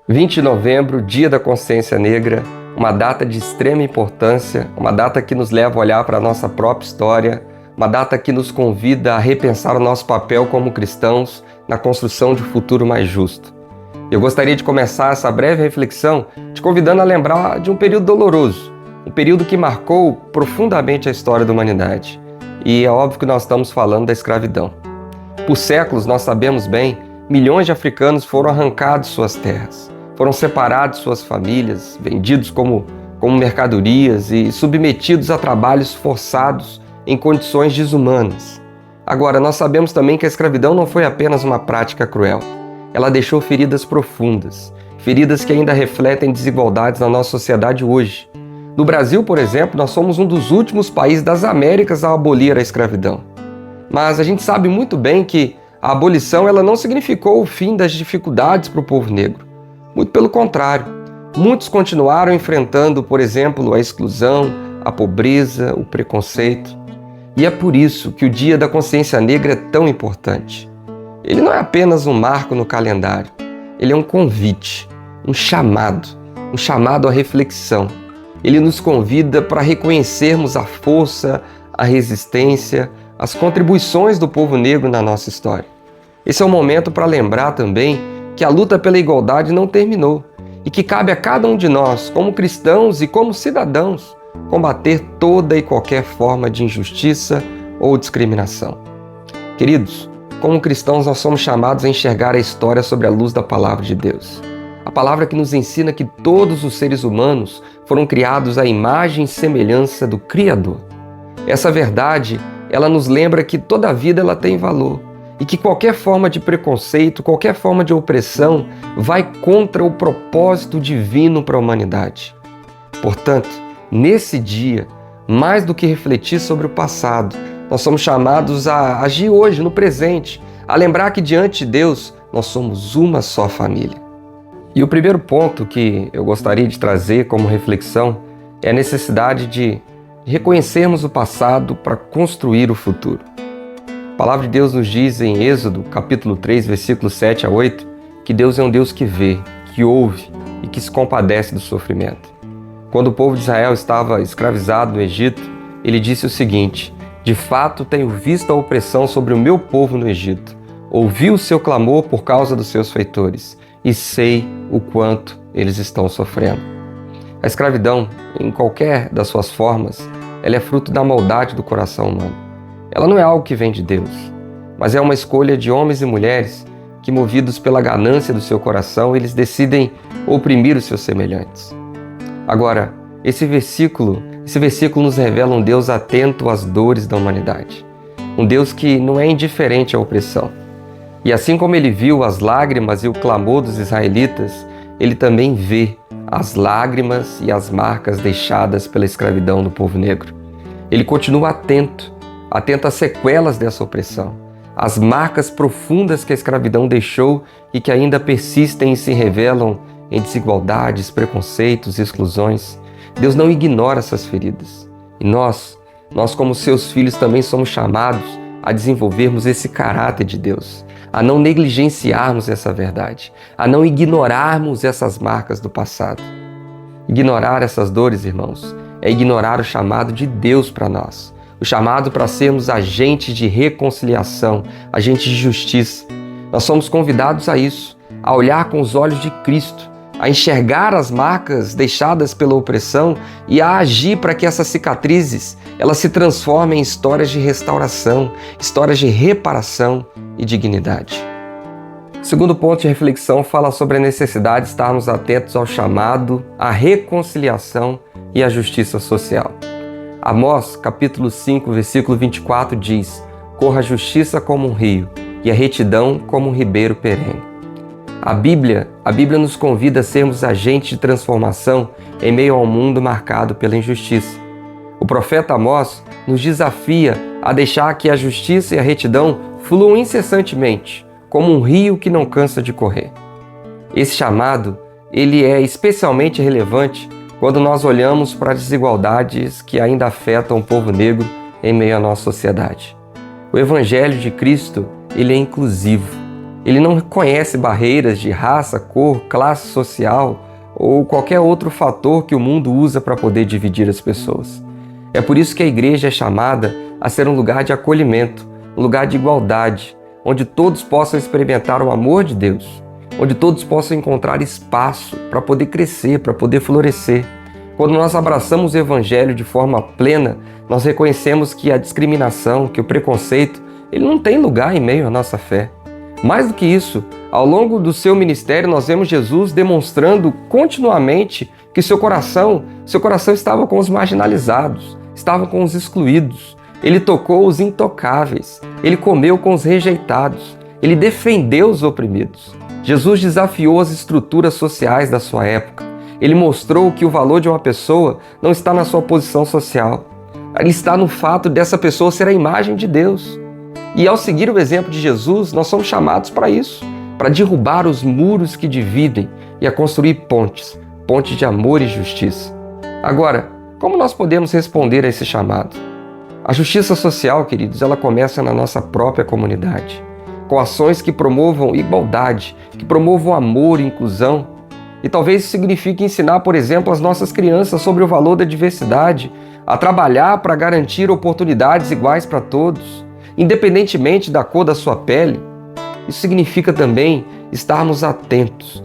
20 de novembro, Dia da Consciência Negra, uma data de extrema importância, uma data que nos leva a olhar para a nossa própria história, uma data que nos convida a repensar o nosso papel como cristãos na construção de um futuro mais justo. Eu gostaria de começar essa breve reflexão te convidando a lembrar de um período doloroso, um período que marcou profundamente a história da humanidade. E é óbvio que nós estamos falando da escravidão. Por séculos, nós sabemos bem, milhões de africanos foram arrancados de suas terras. Foram separados de suas famílias, vendidos como mercadorias e submetidos a trabalhos forçados em condições desumanas. Agora, nós sabemos também que a escravidão não foi apenas uma prática cruel. Ela deixou feridas profundas, feridas que ainda refletem desigualdades na nossa sociedade hoje. No Brasil, por exemplo, nós somos um dos últimos países das Américas a abolir a escravidão. Mas a gente sabe muito bem que a abolição ela não significou o fim das dificuldades para o povo negro. Muito pelo contrário, muitos continuaram enfrentando, por exemplo, a exclusão, a pobreza, o preconceito. E é por isso que o Dia da Consciência Negra é tão importante. Ele não é apenas um marco no calendário, ele é um convite, um chamado à reflexão. Ele nos convida para reconhecermos a força, a resistência, as contribuições do povo negro na nossa história. Esse é um momento para lembrar também que a luta pela igualdade não terminou e que cabe a cada um de nós, como cristãos e como cidadãos, combater toda e qualquer forma de injustiça ou discriminação. Queridos, como cristãos nós somos chamados a enxergar a história sob a luz da Palavra de Deus. A palavra que nos ensina que todos os seres humanos foram criados à imagem e semelhança do Criador. Essa verdade, ela nos lembra que toda vida ela tem valor e que qualquer forma de preconceito, qualquer forma de opressão vai contra o propósito divino para a humanidade. Portanto, nesse dia, mais do que refletir sobre o passado, nós somos chamados a agir hoje, no presente, a lembrar que diante de Deus nós somos uma só família. E o primeiro ponto que eu gostaria de trazer como reflexão é a necessidade de reconhecermos o passado para construir o futuro. A palavra de Deus nos diz em Êxodo, capítulo 3, versículos 7 a 8, que Deus é um Deus que vê, que ouve e que se compadece do sofrimento. Quando o povo de Israel estava escravizado no Egito, ele disse o seguinte: de fato tenho visto a opressão sobre o meu povo no Egito, ouvi o seu clamor por causa dos seus feitores e sei o quanto eles estão sofrendo. A escravidão, em qualquer das suas formas, ela é fruto da maldade do coração humano. Ela não é algo que vem de Deus, mas é uma escolha de homens e mulheres que, movidos pela ganância do seu coração, eles decidem oprimir os seus semelhantes. Agora, esse versículo nos revela um Deus atento às dores da humanidade. Um Deus que não é indiferente à opressão. E assim como ele viu as lágrimas e o clamor dos israelitas, ele também vê as lágrimas e as marcas deixadas pela escravidão do povo negro. Ele continua atento às sequelas dessa opressão, às marcas profundas que a escravidão deixou e que ainda persistem e se revelam em desigualdades, preconceitos e exclusões. Deus não ignora essas feridas. E nós como seus filhos também somos chamados a desenvolvermos esse caráter de Deus, a não negligenciarmos essa verdade, a não ignorarmos essas marcas do passado. Ignorar essas dores, irmãos, é ignorar o chamado de Deus para nós. O chamado para sermos agentes de reconciliação, agentes de justiça. Nós somos convidados a isso, a olhar com os olhos de Cristo, a enxergar as marcas deixadas pela opressão e a agir para que essas cicatrizes elas se transformem em histórias de restauração, histórias de reparação e dignidade. O segundo ponto de reflexão fala sobre a necessidade de estarmos atentos ao chamado, à reconciliação e à justiça social. Amós, capítulo 5, versículo 24 diz: corra a justiça como um rio e a retidão como um ribeiro perene. A Bíblia nos convida a sermos agentes de transformação em meio ao mundo marcado pela injustiça. O profeta Amós nos desafia a deixar que a justiça e a retidão fluam incessantemente, como um rio que não cansa de correr. Esse chamado, ele é especialmente relevante quando nós olhamos para as desigualdades que ainda afetam o povo negro em meio à nossa sociedade. O Evangelho de Cristo, ele é inclusivo. Ele não conhece barreiras de raça, cor, classe social ou qualquer outro fator que o mundo usa para poder dividir as pessoas. É por isso que a igreja é chamada a ser um lugar de acolhimento, um lugar de igualdade, onde todos possam experimentar o amor de Deus, onde todos possam encontrar espaço para poder crescer, para poder florescer. Quando nós abraçamos o Evangelho de forma plena, nós reconhecemos que a discriminação, que o preconceito, ele não tem lugar em meio à nossa fé. Mais do que isso, ao longo do seu ministério, nós vemos Jesus demonstrando continuamente que seu coração estava com os marginalizados, estava com os excluídos. Ele tocou os intocáveis, ele comeu com os rejeitados, ele defendeu os oprimidos. Jesus desafiou as estruturas sociais da sua época. Ele mostrou que o valor de uma pessoa não está na sua posição social. Ele está no fato dessa pessoa ser a imagem de Deus. E ao seguir o exemplo de Jesus, nós somos chamados para isso, para derrubar os muros que dividem e a construir pontes de amor e justiça. Agora, como nós podemos responder a esse chamado? A justiça social, queridos, ela começa na nossa própria comunidade, com ações que promovam igualdade, que promovam amor e inclusão. E talvez isso signifique ensinar, por exemplo, as nossas crianças sobre o valor da diversidade, a trabalhar para garantir oportunidades iguais para todos, independentemente da cor da sua pele. Isso significa também estarmos atentos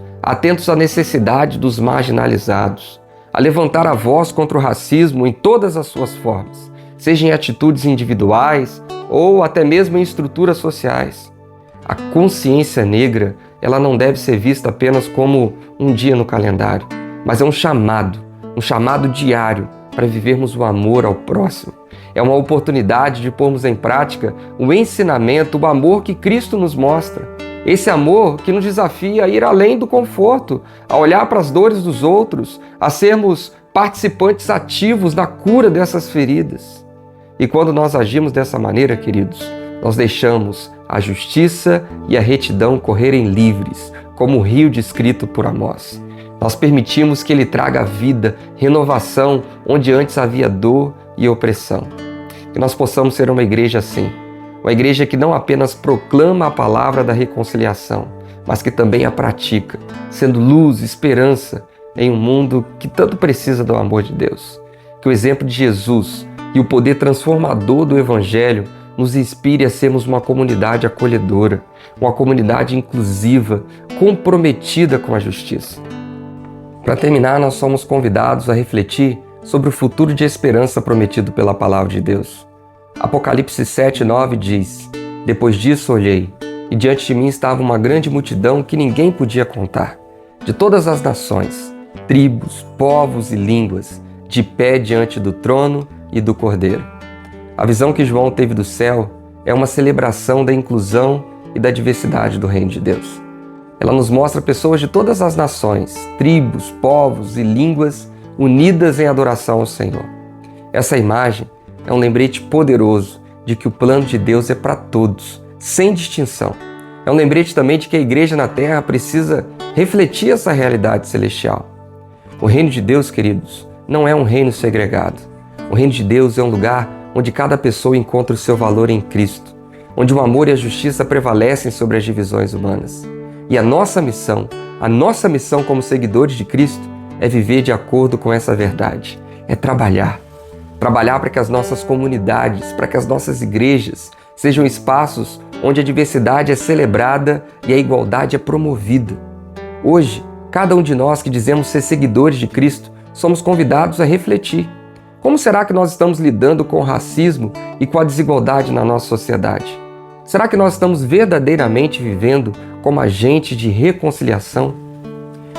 à necessidade dos marginalizados, a levantar a voz contra o racismo em todas as suas formas, seja em atitudes individuais ou até mesmo em estruturas sociais. A consciência negra, ela não deve ser vista apenas como um dia no calendário, mas é um chamado diário para vivermos o amor ao próximo. É uma oportunidade de pormos em prática o ensinamento, o amor que Cristo nos mostra. Esse amor que nos desafia a ir além do conforto, a olhar para as dores dos outros, a sermos participantes ativos na cura dessas feridas. E quando nós agimos dessa maneira, queridos, nós deixamos a justiça e a retidão correrem livres, como o rio descrito por Amós. Nós permitimos que ele traga vida, renovação, onde antes havia dor e opressão. Que nós possamos ser uma igreja assim, uma igreja que não apenas proclama a palavra da reconciliação, mas que também a pratica, sendo luz, esperança em um mundo que tanto precisa do amor de Deus. Que o exemplo de Jesus e o poder transformador do Evangelho nos inspire a sermos uma comunidade acolhedora, uma comunidade inclusiva, comprometida com a justiça. Para terminar, nós somos convidados a refletir sobre o futuro de esperança prometido pela palavra de Deus. Apocalipse 7:9 diz: "Depois disso olhei, e diante de mim estava uma grande multidão que ninguém podia contar, de todas as nações, tribos, povos e línguas, de pé diante do trono e do Cordeiro." A visão que João teve do céu é uma celebração da inclusão e da diversidade do reino de Deus. Ela nos mostra pessoas de todas as nações, tribos, povos e línguas unidas em adoração ao Senhor. Essa imagem é um lembrete poderoso de que o plano de Deus é para todos, sem distinção. É um lembrete também de que a igreja na terra precisa refletir essa realidade celestial. O reino de Deus, queridos, não é um reino segregado. O reino de Deus é um lugar onde cada pessoa encontra o seu valor em Cristo, onde o amor e a justiça prevalecem sobre as divisões humanas. E a nossa missão como seguidores de Cristo é viver de acordo com essa verdade, é trabalhar para que as nossas comunidades, para que as nossas igrejas sejam espaços onde a diversidade é celebrada e a igualdade é promovida. Hoje, cada um de nós que dizemos ser seguidores de Cristo, somos convidados a refletir. Como será que nós estamos lidando com o racismo e com a desigualdade na nossa sociedade? Será que nós estamos verdadeiramente vivendo como agentes de reconciliação?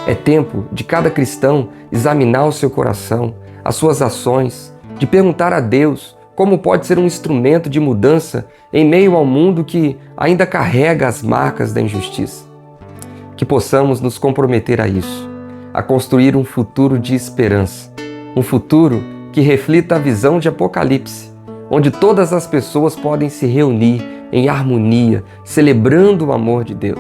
É tempo de cada cristão examinar o seu coração, as suas ações, de perguntar a Deus como pode ser um instrumento de mudança em meio ao mundo que ainda carrega as marcas da injustiça. Que possamos nos comprometer a isso, a construir um futuro de esperança, um futuro que reflita a visão de Apocalipse, onde todas as pessoas podem se reunir em harmonia, celebrando o amor de Deus.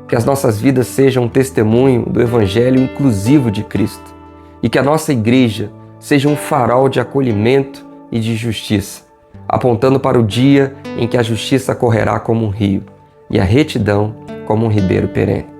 Que as nossas vidas sejam um testemunho do Evangelho inclusivo de Cristo e que a nossa igreja seja um farol de acolhimento e de justiça, apontando para o dia em que a justiça correrá como um rio e a retidão como um ribeiro perene.